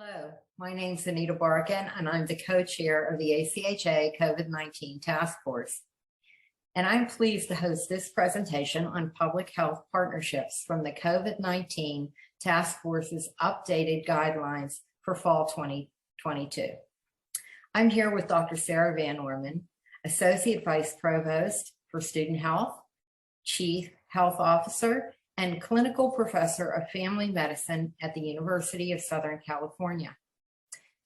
Hello, my name is Anita Barkin, and I'm the co-chair of the ACHA COVID-19 Task Force. And I'm pleased to host this presentation on public health partnerships from the COVID-19 Task Force's updated guidelines for fall 2022. I'm here with Dr. Sarah Van Orman, Associate Vice Provost for Student Health, Chief Health Officer, and Clinical Professor of Family Medicine at the University of Southern California.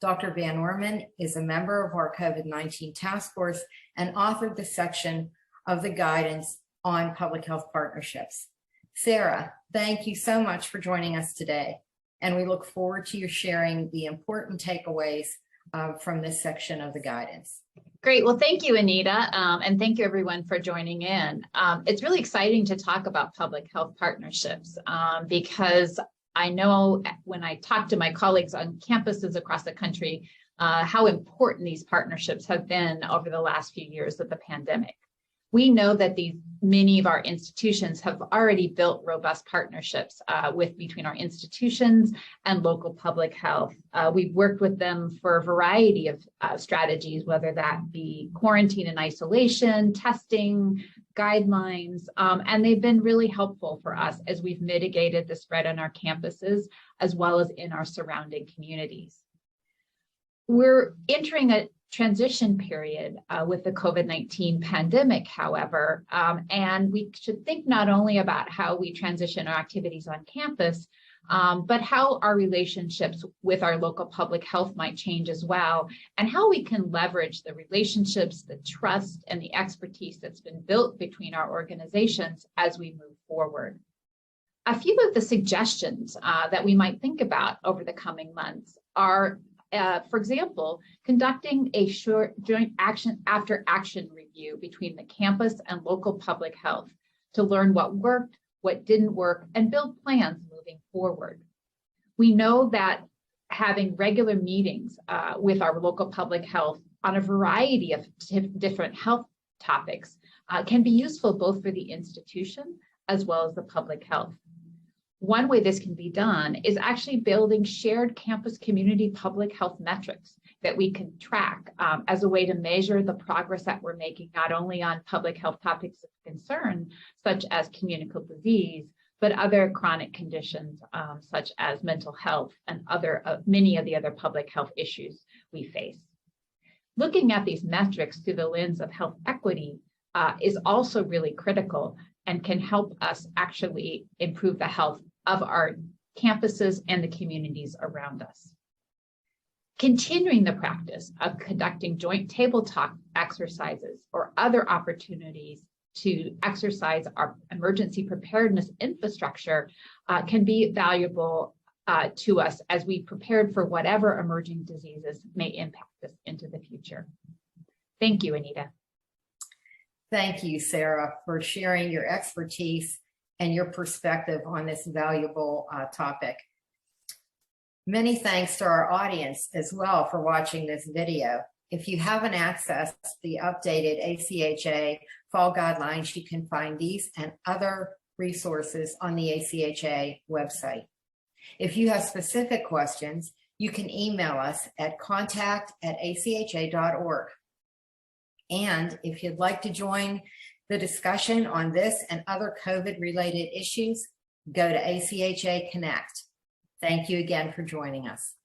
Dr. Van Orman is a member of our COVID-19 Task Force and authored the section of the guidance on public health partnerships. Sarah, thank you so much for joining us today, and we look forward to you sharing the important takeaways from this section of the guidance. Great. Well, thank you, Anita, and thank you, everyone, for joining in. It's really exciting to talk about public health partnerships because I know when I talk to my colleagues on campuses across the country, how important these partnerships have been over the last few years of the pandemic. We know that many of our institutions have already built robust partnerships between our institutions and local public health. We've worked with them for a variety of strategies, whether that be quarantine and isolation, testing, guidelines, and they've been really helpful for us as we've mitigated the spread on our campuses as well as in our surrounding communities. We're entering a transition period with the COVID-19 pandemic, however, and we should think not only about how we transition our activities on campus, but how our relationships with our local public health might change as well, and how we can leverage the relationships, the trust, and the expertise that's been built between our organizations as we move forward. A few of the suggestions that we might think about over the coming months are for example, conducting a short joint action review between the campus and local public health to learn what worked, what didn't work, and build plans moving forward. We know that having regular meetings with our local public health on a variety of different health topics can be useful both for the institution as well as the public health. One way this can be done is actually building shared campus community public health metrics that we can track as a way to measure the progress that we're making, not only on public health topics of concern, such as communicable disease, but other chronic conditions such as mental health and many of the other public health issues we face. Looking at these metrics through the lens of health equity is also really critical and can help us actually improve the health of our campuses and the communities around us. Continuing the practice of conducting joint table talk exercises or other opportunities to exercise our emergency preparedness infrastructure can be valuable to us as we prepared for whatever emerging diseases may impact us into the future. Thank you, Anita. Thank you, Sarah, for sharing your expertise and your perspective on this valuable topic. Many thanks to our audience as well for watching this video. If you haven't accessed the updated ACHA fall guidelines, you can find these and other resources on the ACHA website. If you have specific questions, you can email us at contact@acha.org. And if you'd like to join the discussion on this and other COVID-related issues, go to ACHA Connect. Thank you again for joining us.